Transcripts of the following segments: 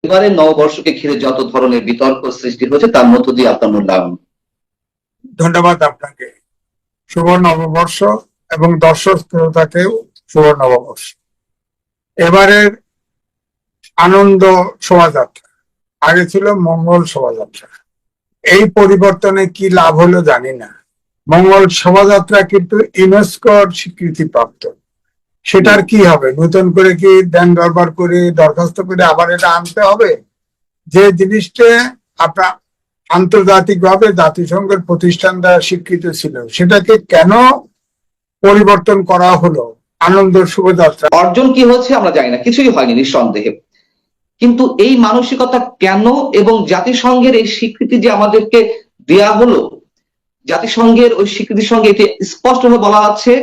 এবারে নববর্ষকে ঘিরে যত ধরনের বিতর্ক সৃষ্টি হয়েছে তার মধ্য দিয়ে আপনার মূল্যায়ন। ধন্যবাদ আপনাকে। শুভ নববর্ষ এবং দর্শক শ্রোতাকেও শুভ নববর্ষ। এবারের আনন্দ শোভাযাত্রা, আগে ছিল মঙ্গল শোভাযাত্রা। এই পরিবর্তনে কি লাভ হলো জানি না। মঙ্গল শোভাযাত্রা কিন্তু ইউনেস্কোর স্বীকৃতি প্রাপ্ত। সেটার কি হবে? নতুন করে কি দেন দরবার করে দরখাস্ত করে আবার এটা আনতে হবে? যে জিনিসটা আপনার আন্তর্জাতিকভাবে জাতিসংঘের প্রতিষ্ঠান দ্বারা স্বীকৃত ছিল, সেটাকে কেন পরিবর্তন করা হলো? আনন্দ শোভাযাত্রা অর্জন কি হচ্ছে আমরা জানি না, কিছুই হয়নি নিঃসন্দেহে, কিন্তু এই মানসিকতা কেন এবং জাতিসংঘের এই স্বীকৃতি যে আমাদেরকে দেয়া হলো, জাতিসংঘের ওই স্বীকৃতির সঙ্গে এটি স্পষ্টভাবে বলা আছে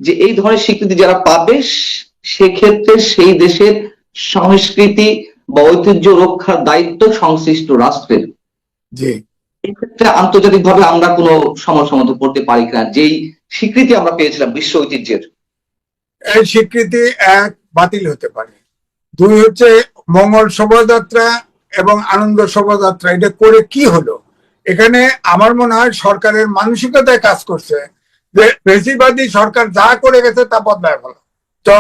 যে এই ধরনের স্বীকৃতি যারা পাবে সেক্ষেত্রে সেই দেশের সংস্কৃতি বা ঐতিহ্য রক্ষার দায়িত্ব সংশ্লিষ্ট রাষ্ট্রের। জি, এক্ষেত্রে আন্তর্জাতিক ভাবে আমরা কোনো সমস্যার মধ্যে পড়তে পারি কিনা, যেই স্বীকৃতি আমরা পেয়েছিলাম বিশ্ব ঐতিহ্যের। এই স্বীকৃতি এক, বাতিল হতে পারে। দুই হচ্ছে মঙ্গল শোভাযাত্রা এবং আনন্দ শোভাযাত্রা, এটা করে কি হলো? এখানে আমার মনে হয় সরকারের মানসিকতায় কাজ করছে যে বেশিরভাগই সরকার যা করে গেছে তা বদলায় ফেলো, তো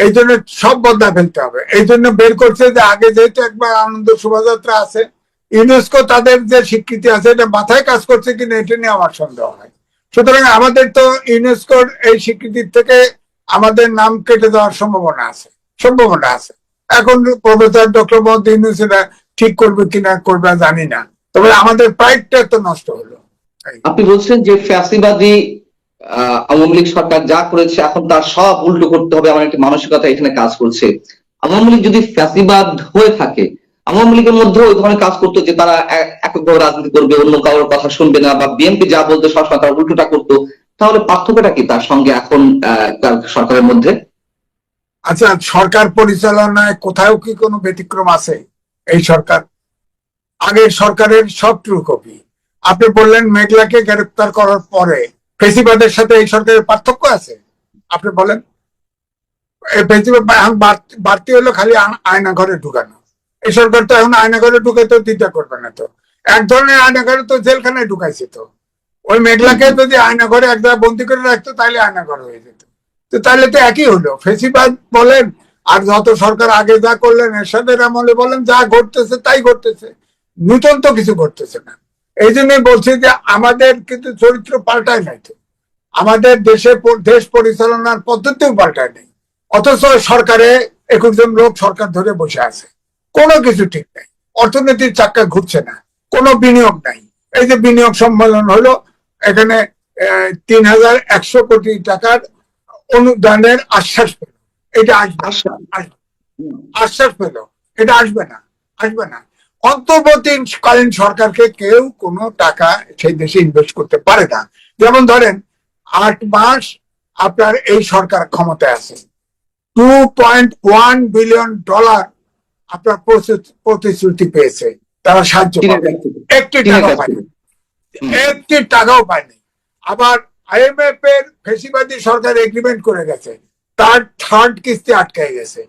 এই জন্য সব বদলায় ফেলতে হবে। এই জন্য বের করছে যে আগে যেহেতু একবার আনন্দ শোভাযাত্রা আছে, ইউনেস্কো তাদের যে স্বীকৃতি আছে এটা মাথায় কাজ করছে কিনা এটা নিয়ে আমার সন্দেহ হয়। সুতরাং আমাদের তো ইউনেস্কোর এই স্বীকৃতির থেকে আমাদের নাম কেটে দেওয়ার সম্ভাবনা আছে। এখন প্রফেসর ডক্টর মোহাম্মদ ইউনূস এটা ঠিক করবে কিনা করবে জানি না, তবে আমাদের প্রাইডটা তো নষ্ট হলো। আপনি বলছেন যে ফ্যাসিবাদী আওয়ামী লীগ সরকার যা করেছে এখন তার সব উল্টো করতে হবে, আমার একটি মানসিকতা এখানে কাজ করছে। আওয়ামী লীগ যদি ফ্যাসিবাদ হয়ে থাকে, আওয়ামী লীগের মধ্যে ওই ধরনের কাজ করতো যে তারা এককভাবে রাজনীতি করবে, অন্য কারোর কথা শুনবে না, বা বিএনপি যা বলতো সবসময় তারা উল্টোটা করতো, তাহলে পার্থক্যটা কি তার সঙ্গে এখন সরকারের মধ্যে? আচ্ছা, সরকার পরিচালনায় কোথাও কি কোনো ব্যতিক্রম আছে? এই সরকার আগের সরকারের সব ট্রু কপি। আপনি বললেন মেঘলাকে গ্রেপ্তার করার পরে ফেসিবাদের সাথে এই সরকারের পার্থক্য আছে? আপনি বলেন। এই ফেসিবাদ বাড়তি হলো খালি আয়না ঘরে ঢুকানো। এই সরকার তো এখন আয়না ঘরে ঢুকে তো দ্বিধা করবে না। তো এক ধরনের আয়না ঘরে তো জেলখানায় ঢুকাইছে। তো ওই মেঘলাকে যদি আয়না ঘরে এক জায়গায় বন্দি করে রাখতো তাহলে আয়না ঘর হয়ে যেত। তো তাহলে তো একই হলো। ফেসিবাদ বলেন আর যত সরকার আগে যা করলেন এরশাদের আমলে বলেন, যা ঘটতেছে তাই ঘটতেছে, নূতন তো কিছু ঘটতেছে না। এই জন্যই বলছি যে আমাদের কিন্তু চরিত্র পাল্টায় নাই। তো আমাদের দেশ পরিচালনার পদ্ধতিও পাল্টায় নেই, অথচ সরকারে 21 জন লোক সরকার ধরে বসে আছে, কোনো কিছু ঠিক নাই। অর্থনীতির চাক্কা ঘুরছে না, কোনো বিনিয়োগ নাই। এই যে বিনিয়োগ সম্মেলন হলো, এখানে 3100 কোটি টাকার অনুদানের আশ্বাস পেল। এটা আশ্বাস পেল, এটা আসবে না। অন্তর্বর্তীকালীন সরকারকে কেউ কোনো টাকা সেই দেশে ইনভেস্ট করতে পারে না। যেমন ধরেন 8 মাস আপনার এই সরকার ক্ষমতায় আছে, $2.1 বিলিয়ন আপনার প্রতিশ্রুতি পেয়েছে, তারা সাহায্য পাবে, একটি টাকাও পায়নি। আবার IMF এর ফেসিবাদী সরকার এগ্রিমেন্ট করে গেছে, তার 3rd কিস্তি আটকায় গেছে।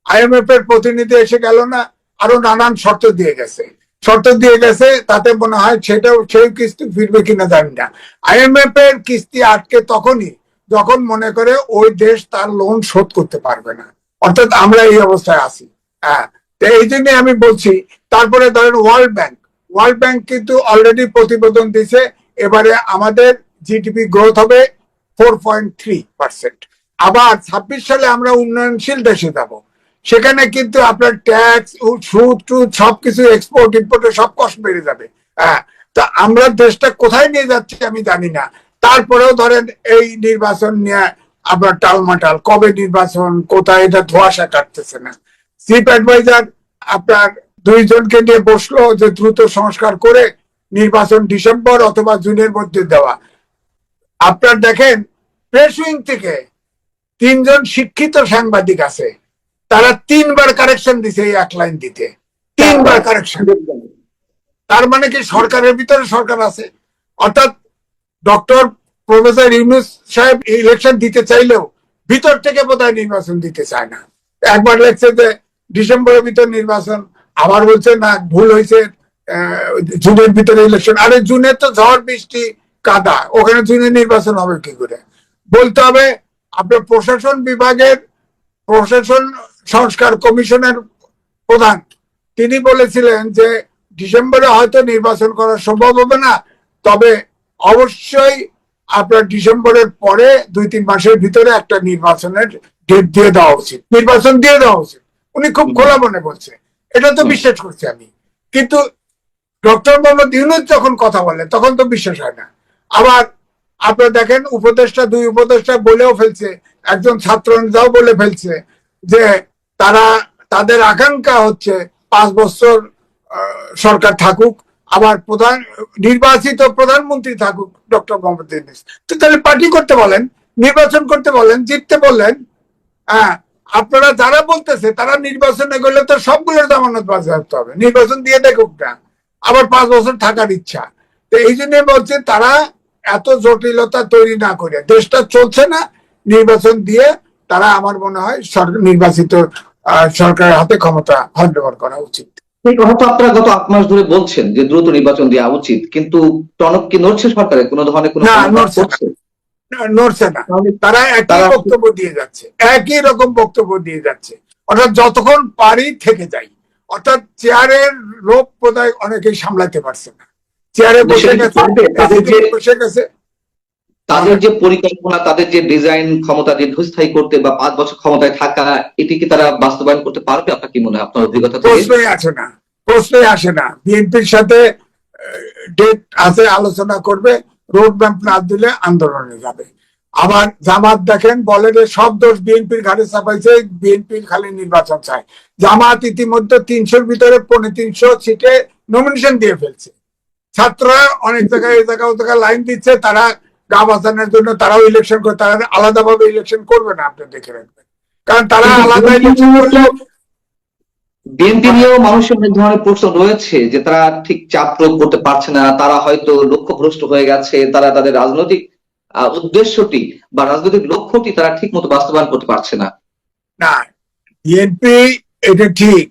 IMF এর প্রতিনিধি এসে গেল না, আরো নানান শর্ত দিয়ে গেছে, তাতে মনে হয় সেটাও সেই কিস্তি ফিরবে কিনা জানি না। IMF এর কিস্তি আটকে তখনই যখন মনে করে ওই দেশ তার লোন শোধ করতে পারবে না, অর্থাৎ আমরা এই অবস্থায় আছি। হ্যাঁ, এই জন্য আমি বলছি। তারপরে ধরেন ওয়ার্ল্ড ব্যাংক কিন্তু অলরেডি প্রতিবেদন দিছে, এবারে আমাদের জিডিপি গ্রোথ হবে 4.3%। আবার 26 সালে আমরা উন্নয়নশীল দেশে যাব, সেখানে কিন্তু আপনার ট্যাক্স, সুদ টুদ সবকিছু, এক্সপোর্ট ইম্পোর্টের সব কষ্ট বেড়ে যাবে। হ্যাঁ, তা আমরা দেশটা কোথায় নিয়ে যাচ্ছি আমি জানি না। তারপরেও ধরেন এই নির্বাচন নিয়ে আপনার টালমাটাল, কবে নির্বাচন, কোথায়, এটা ধোঁয়াশা কাটতেছে না। চিফ অ্যাডভাইজার আপনার 2 জনকে নিয়ে বসলো যে দ্রুত সংস্কার করে নির্বাচন ডিসেম্বর অথবা জুনের মধ্যে দেওয়া। আপনার দেখেন প্রেস উইং থেকে 3 জন শিক্ষিত সাংবাদিক আছে, তারা 3 বার কারেকশন দিছে এই 1 লাইন দিতে, 3 বার কারেকশন। তার মানে কি সরকারের ভিতরে সরকার আছে? অর্থাৎ ডক্টর প্রফেসর ইউনূস সাহেব ইলেকশন দিতে চাইলেও ভিতর থেকে বোধহয় নির্বাচন দিতে চায় না। একবার লেখছে যে ডিসেম্বরের ভিতর নির্বাচন, আবার বলছে না ভুল হয়েছে, জুনের ভিতরে ইলেকশন। আরে জুনে তো ঝড় বৃষ্টি কাদা, ওখানে জুনে নির্বাচন হবে কি করে? বলতে হবে আপনার প্রশাসন বিভাগের প্রশাসন সংস্কার কমিশনের প্রধান তিনি বলেছিলেন যে ডিসেম্বরে হয়তো নির্বাচন করা সম্ভব হবে না, তবে অবশ্যই আপনার ডিসেম্বরের পরে 2-3 মাসের ভিতরে একটা নির্বাচনের ডেট দিয়ে দেওয়া উচিত, নির্বাচন দিয়ে দেওয়া উচিত। উনি খুব খোলা মনে বলছে, এটা তো বিশ্বাস করছি আমি। কিন্তু ডক্টর মোহাম্মদ ইউনূস যখন কথা বলে তখন তো বিশ্বাস হয় না। আবার আপনারা দেখেন উপদেষ্টা, 2 উপদেষ্টা বলেও ফেলছে, একজন ছাত্র নেতাও বলে ফেলছে যে তারা তাদের আকাঙ্ক্ষা হচ্ছে 5 বছর সরকার থাকুক, আবার নির্বাচিত প্রধানমন্ত্রী থাকুক ডক্টর মোহাম্মদ ইউনূস। তো তাহলে পার্টি করতে বলেন, নির্বাচন করতে বলেন, জিততে বলেন। হ্যাঁ, আপনারা যারা বলতেছে তারা নির্বাচনে গেলে তো সবগুলোর জামানত বাজেয়াপ্ত হবে, নির্বাচন দিয়ে দেখুক না, আবার 5 বছর থাকার ইচ্ছা। তো এই জন্য বলছে তারা এত জটিলতা তৈরি না করে, দেশটা চলছে না, নির্বাচন দিয়ে তারা আমার মনে হয় নির্বাচিত সরকারের হাতে ক্ষমতা হস্তান্তর করা উচিত। এই কথা তো আপনারা গত 8 মাস ধরে বলছেন যে দ্রুত নির্বাচন দেওয়া উচিত, কিন্তু টনক কি নড়ছে সরকারের কোনো ধরনের কোনো না, করছে? নড়ছে না। তারা একই বক্তব্য দিয়ে যাচ্ছে, একই রকম বক্তব্য দিয়ে যাচ্ছে, অর্থাৎ যতক্ষণ পারি থেকে যাই। অর্থাৎ চেয়ারের রোগ বোধহয় অনেকেই সামলাতে পারছে না, চেয়ারে বসে গেছে, বসে গেছে। তাদের যে পরিকল্পনা, তাদের যে ডিজাইন ক্ষমতা দীর্ঘস্থায়ী করতে বা 5 বছর ক্ষমতায় থাকা, এটি কি তারা বাস্তবায়ন করতে পারবে? আপনার কি মনে হয় আপনার অভিজ্ঞতা থেকে? প্রশ্নই আসে না, প্রশ্নই আসে না। বিএনপির সাথে ডেট আছে, আলোচনা করবে, রোড ম্যাপ না দিলে আন্দোলনে যাবে। আবার জামাত দেখেন বলে যে সব দোষ বিএনপির ঘাড়ে চাপাইছে, বিএনপি খালি নির্বাচন চায়। জামাত ইতিমধ্যে 300-র ভিতরে 350 সিটে নমিনেশন দিয়ে ফেলছে। ছাত্ররা অনেক জায়গায় এই জায়গা ও জায়গায় লাইন দিচ্ছে, তারা গা বাঁচানোর জন্য তারাও ইলেকশন করে, তারা আলাদাভাবে ইলেকশন করবে না, আপনি দেখে রাখবেন। কারণ তারা আলাদা ইলেকশন করলে বিএনপি নিয়েও মানুষের অনেক ধরনের প্রশ্ন রয়েছে যে তারা ঠিক চাপ প্রয়োগ করতে পারছে না, তারা হয়তো লক্ষ্যভ্রষ্ট হয়ে গেছে, তারা তাদের রাজনৈতিক উদ্দেশ্যটি বা রাজনৈতিক লক্ষ্যটি তারা ঠিক মতো বাস্তবায়ন করতে পারছে না। না, বিএনপি এটা ঠিক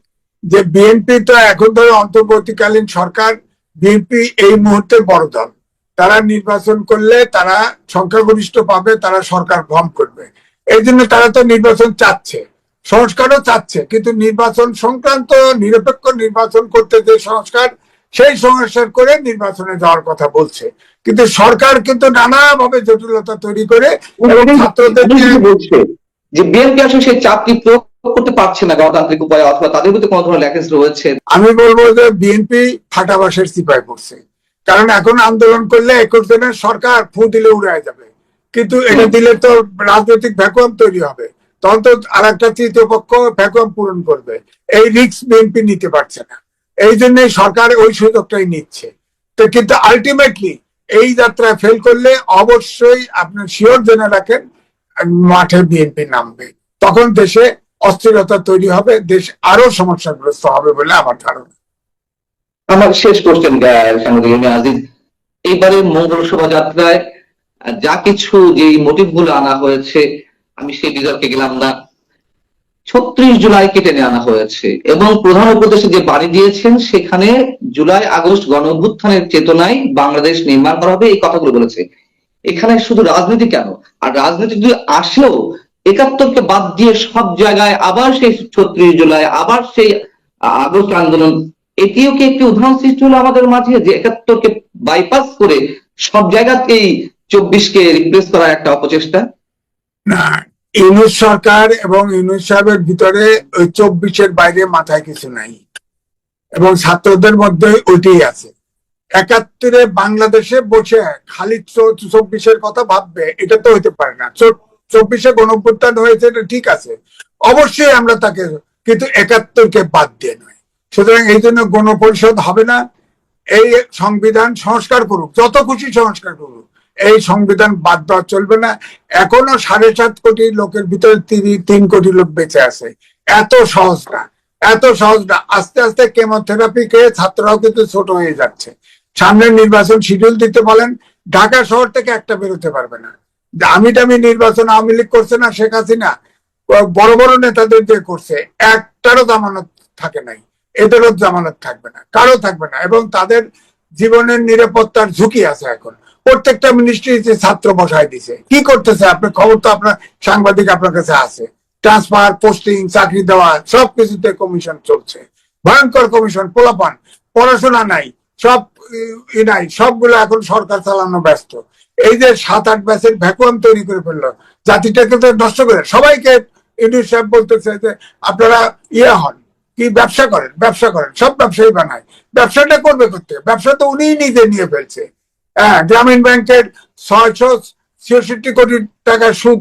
যে বিএনপি তো এখন ধরে অন্তর্বর্তীকালীন সরকার, বিএনপি এই মুহূর্তে বড় দল, তারা নির্বাচন করলে তারা সংখ্যাগরিষ্ঠ পাবে, তারা সরকার ভঙ্গ করবে। এই জন্য তারা তো নির্বাচন চাচ্ছে, সংস্কারও চাচ্ছে, কিন্তু নির্বাচন সংক্রান্ত নিরপেক্ষ নির্বাচন করতে যে সংস্কার, সেই সংস্কার করে নির্বাচনে যাওয়ার কথা বলছে। কিন্তু সরকার কিন্তু নানাভাবে জটিলতা তৈরি করে এবং ছাত্রদেরকে বলছে যে বিএনপি আসলে সেই চাপটি প্রয়োগ করতে পারছে না গণতান্ত্রিক উপায়ে, অথবা তাদের মধ্যে কোনো ধরনের ল্যাকেজ রয়েছে। আমি বলবো যে বিএনপি ফাটাবাসের সিপাই পড়ছে, কারণ এখন আন্দোলন করলে 21 দিনের সরকার ফু দিলে উড়ে যাবে, কিন্তু এটা দিলে তো রাজনৈতিক ভ্যাকুয়াম তৈরি হবে, তখন তো আর একটা তৃতীয় পক্ষ ভ্যাকুয়াম পূরণ করবে। এই রিস্ক বিএনপি নিতে পারছে না, এই জন্যই সরকার ওই সুযোগটাই নিচ্ছে। তো কিন্তু আলটিমেটলি এই যাত্রায় ফেল করলে অবশ্যই আপনার শিওর জেনে রাখেন মাঠে বিএনপি নামবে, তখন দেশে অস্থিরতা তৈরি হবে, দেশ আরো সমস্যাগ্রস্ত হবে বলে আমার ধারণা। আমার শেষ কোশ্চেন আজিজ, এইবারে মঙ্গল শোভাযাত্রায় যা কিছু যে মোটিভ গুলো আনা হয়েছে, আমি সেই বিতর্কে গেলাম না। 36 জুলাইকে টেনে আনা হয়েছে এবং প্রধান উপদেষ্টা যে বাড়ি দিয়েছেন সেখানে জুলাই আগস্ট গণ অভ্যুত্থানের চেতনায় বাংলাদেশ নির্মাণ করা হবে, এই কথাগুলো বলেছে। এখানে শুধু রাজনীতি কেন, আর রাজনীতি যদি আসেও 71কে বাদ দিয়ে সব জায়গায় আবার সেই 36 জুলাই, আবার সেই আগস্ট আন্দোলন, এটিও কি একটি উদাহরণ সৃষ্টি হলো আমাদের মাঝে যে 71কে বাইপাস করে সব জায়গাতেই 24কে রিপ্লেস করার একটা অপচেষ্টা? না, ইউনূস সরকার এবং ইউনূস সাহেবের ভিতরে ওই 24-এর বাইরে মাথায় কিছু নাই, এবং ছাত্রদের মধ্যে ওইটাই আছে। 71-এ বাংলাদেশে বসে খালি 24-এর কথা ভাববে, এটা তো হইতে পারে না। 24-এ গণঅভ্যুত্থান হয়েছে, এটা ঠিক আছে, অবশ্যই আমরা তাকে, কিন্তু 71-কে বাদ দিয়ে নয়। সুতরাং এই জন্য গণপরিষদ হবে না, এই সংবিধান সংস্কার করুক, যত খুশি সংস্কার করুক, এই সংবিধান বাদ দেওয়া চলবে না। এখনো 7.5 কোটি লোকের ভিতরে 3 কোটি লোক বেঁচে আছে, এত সহজ না, এত সহজ না। আস্তে আস্তে কেমোথেরাপি খেয়ে ছাত্ররাও কিন্তু ছোট হয়ে যাচ্ছে। সামনে নির্বাচন শিডিউল দিতে বলেন, ঢাকা শহর থেকে একটা বেরোতে পারবে না। দামি নির্বাচন আওয়ামী লীগ করছে না, শেখ হাসিনা বড় বড় নেতাদের দিয়ে করছে, একটারও জামানত থাকে নাই। এদেরও জামানত থাকবে না, কারো থাকবে না, এবং তাদের জীবনের নিরাপত্তার ঝুঁকি আছে। এখন প্রত্যেকটা মিনিস্ট্রিতে ছাত্র বসায় দিছে। কি করতেছে আপনি খবর তো আপনার সাংবাদিক আপনার কাছে আছে, ট্রান্সফার, পোস্টিং, চাকরি দেওয়া সবকিছুতে কমিশন চলছে, ভয়ঙ্কর কমিশন। পোলাপান পড়াশোনা নাই, সব নাই, সবগুলো এখন সরকার চালানো ব্যস্ত। এই যে 7-8 ব্যাচের ভ্যাকুয়াম তৈরি করে ফেললো, জাতিটাকে তো নষ্ট করে। সবাইকে ইউনুস সাহেব বলতেছে যে আপনারা হন, কি ব্যবসা করেন, ব্যবসা করেন, সব ব্যবসায়ী বানায়। ব্যবসাটা করবে করতে, ব্যবসা তো উনিই নিজে নিয়ে ফেলছে। হ্যাঁ, গ্রামীণ ব্যাংকের 666 কোটি টাকা সুদ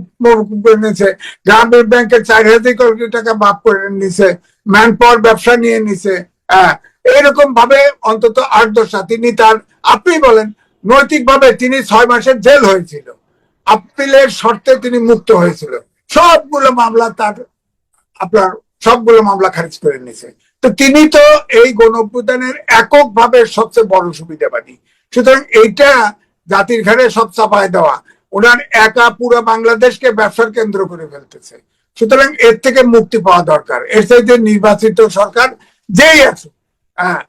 নিয়েছে, গ্রামীণ ব্যাংকের 4000 কোটি টাকা মাফ করে নিছে, ম্যান পাওয়ার ব্যবসা নিয়ে নিছে। হ্যাঁ, এরকম ভাবে অন্তত 8-10টা। তিনি তার, আপনি বলেন, নৈতিক ভাবে তিনি 6 মাসের জেল হয়েছিল, আপিলের শর্তে তিনি মুক্ত হয়েছিল, সবগুলো মামলা তার, আপনার সবগুলো মামলা খারিজ করে নিছে। তো তিনি তো এই গণঅভ্যুত্থানের এককভাবে সবচেয়ে বড় সুবিধাবাদী। সুতরাং এইটা জাতির ঘাড়ে সব চাপায় দেওয়া, ওনার একা পুরো বাংলাদেশকে ব্যবসার কেন্দ্র করে ফেলতেছে। সুতরাং এর থেকে মুক্তি পাওয়া দরকার। এর চাইতে নির্বাচিত সরকার যেই আছে, হ্যাঁ,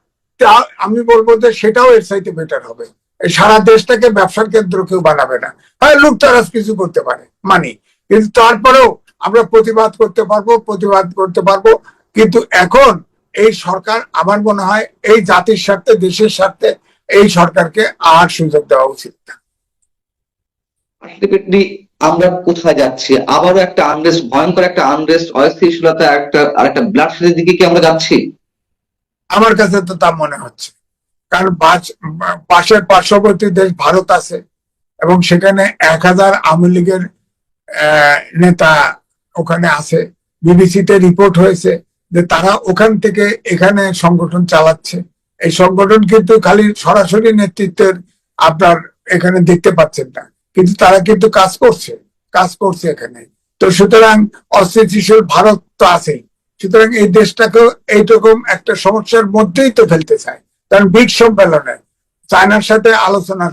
আমি বলবো যে সেটাও এর চাইতে বেটার হবে। সারা দেশটাকে ব্যবসার কেন্দ্র কেউ বানাবে না। হয় লুটতারাজ কিছু করতে পারে মানি, কিন্তু তারপরেও আমরা প্রতিবাদ করতে পারবো। কিন্তু এখন এই সরকার, আমার মনে হয় এই জাতির স্বার্থে, দেশের স্বার্থে এই সরকারকে আর সুযোগ দেওয়া উচিত না। আমরা কোথায় যাচ্ছি? আবারও একটা আনরেস্ট, ভয়ঙ্কর একটা আনরেস্ট, অস্থিতিশীলতা, আরেকটা ব্লাডশেডের দিকে কি আমরা যাচ্ছি? আমার কাছে তো তা মনে হচ্ছে। কারণ পাশের পার্শ্ববর্তী দেশ ভারত আছে, এবং সেখানে 1000 আওয়ামী লীগের নেতা ওখানে আছে। বিবিসিতে রিপোর্ট হয়েছে যে তারা ওখান থেকে এখানে সংগঠন চালাচ্ছে। এই সংগঠন কিন্তু খালি সরাসরি নেতৃত্বের আপনার এখানে দেখতে পাচ্ছেন না, কিন্তু তারা কিন্তু কাজ করছে এখানে। তো সুতরাং অস্থিতিশীল ভারত তো আছেই। সুতরাং এই দেশটাকেও এইরকম একটা সমস্যার মধ্যেই তো ফেলতে চায়। কারণ ব্রিক্স সম্মেলনে চায়নার সাথে আলোচনা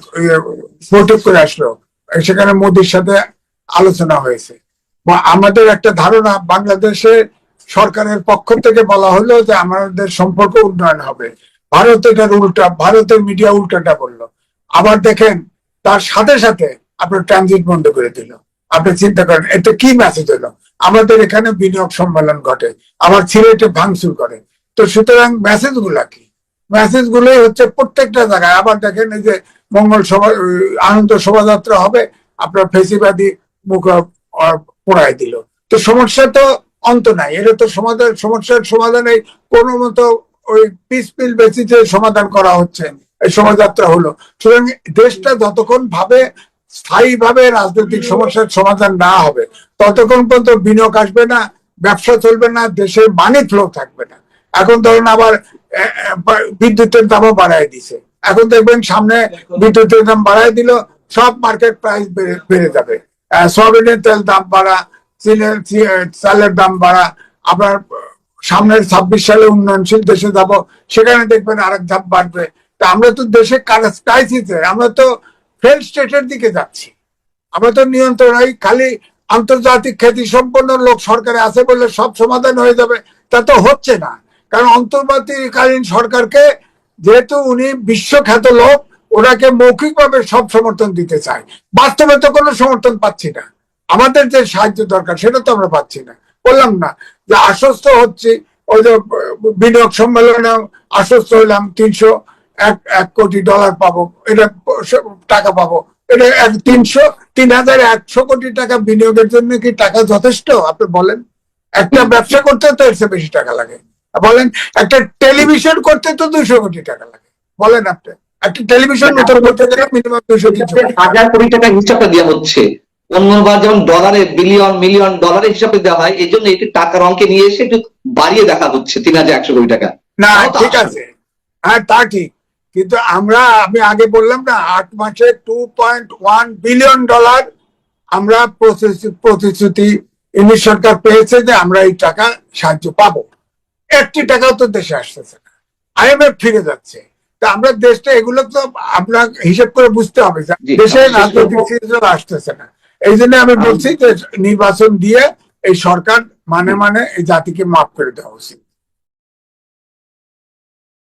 বৈঠক করে আসলো, সেখানে মোদির সাথে আলোচনা হয়েছে। আমাদের একটা ধারণা, বাংলাদেশে সরকারের পক্ষ থেকে বলা হলো যে আমাদের সম্পর্ক উন্নয়ন হবে। ভারত এটার উল্টা, ভারতের মিডিয়া উল্টাটা বললো। আবার দেখেন তার সাথে সাথে আপনার ট্রানজিট বন্ধ করে দিল। আপনি চিন্তা করেন এটা কি মেসেজ হলো? আমাদের এখানে বিনিয়োগ সম্মেলন ঘটে, আবার সিলেটে ভাঙচুর করে। তো সুতরাং মেসেজ গুলা কি? মেসেজ গুলোই হচ্ছে প্রত্যেকটা জায়গায়। আবার দেখেন এই যে মঙ্গল আনন্দ শোভাযাত্রা হবে, আপনার ফেসিবাদী মুখ পোড়াই দিল। তো সমস্যা তো অন্ত নাই। এটা তো সমস্যার সমাধানে কোনো মতো ওই পিসপিল বেসিসে সমাধান করা হচ্ছে, এই শোভাযাত্রা হলো। সুতরাং দেশটা যতক্ষণ ভাবে স্থায়ীভাবে রাজনৈতিক সমস্যার সমাধান না হবে, ততক্ষণ পর্যন্ত বিনিয়োগ আসবে না, ব্যবসা চলবে না, দেশের মানি ফ্লো থাকবে না। এখন ধরুন আবার বিদ্যুতের দামও বাড়ায় দিছে। এখন দেখবেন সামনে বিদ্যুতের দাম বাড়ায় দিল, সব মার্কেট প্রাইস বেড়ে যাবে। সয়াবিনের তেল দাম বাড়া, চালের দাম বাড়া। আবার সামনের 26 সালে উন্নয়নশীল দেশে যাব, সেখানে দেখবেন আরেক ধাপ বাড়বে। তা আমরা তো দেশে ক্রাইসিসে, আমরা তো ফেল স্টেটের দিকে যাচ্ছি। আমরা তো নিয়ন্ত্রণ, খালি আন্তর্জাতিক খ্যাতি সম্পন্ন লোক সরকারে আছে বলে সব সমাধান হয়ে যাবে, তা তো হচ্ছে না। কারণ অন্তর্বর্তীকালীন সরকারকে, যেহেতু উনি বিশ্বখ্যাত লোক, ওনাকে মৌখিকভাবে সব সমর্থন দিতে চায়, বাস্তবে তো কোনো সমর্থন পাচ্ছি না। আমাদের যে সাহায্য দরকার সেটা তো আমরা পাচ্ছি না। বললাম না যে আশ্বস্ত হচ্ছি, ওই যে বিনিয়োগ সম্মেলনে আশ্বস্ত হইলাম 301 কোটি ডলার পাবো, এটা টাকা পাবো। এটা 3,100 কোটি টাকা বিনিয়োগের জন্য কি টাকা যথেষ্ট? আপনি বলেন। একটা ব্যবসা করতে তো এর চেয়ে বেশি টাকা লাগে। বলেন, একটা টেলিভিশন করতে তো 200 কোটি টাকা লাগে। বলেন আপনি, একটা টেলিভিশন করতে গেলে মিনিমাম 200-300 কোটি টাকা হিসাবটা দেওয়া হচ্ছে। অন্যবার যেমন ডলারে বিলিয়ন মিলিয়ন ডলারের হিসাবে দেওয়া হয়, এই জন্য এটি টাকার অঙ্কে নিয়ে এসে একটু বাড়িয়ে দেখা হচ্ছে 3,100 কোটি টাকা। না, ঠিক আছে, হ্যাঁ তা ঠিক। কিন্তু আমি আগে বললাম না, 8 মাসে 2.1 বিলিয়ন ডলার আমরা প্রতিশ্রুতি ইউনিট সরকার পেয়েছে যে আমরা এই টাকা সাহায্য পাবো। 1টি টাকাও তো দেশে আসতেছে না, IMF ফিরে যাচ্ছে। তা আমরা দেশটা, এগুলো তো আপনার হিসেব করে বুঝতে হবে, দেশে রাজনৈতিক সিচুয়েশন আসতেছে না। এই জন্য আমি বলছি যে নির্বাচন দিয়ে এই সরকার মানে এই জাতিকে মাফ করে দেওয়া উচিত।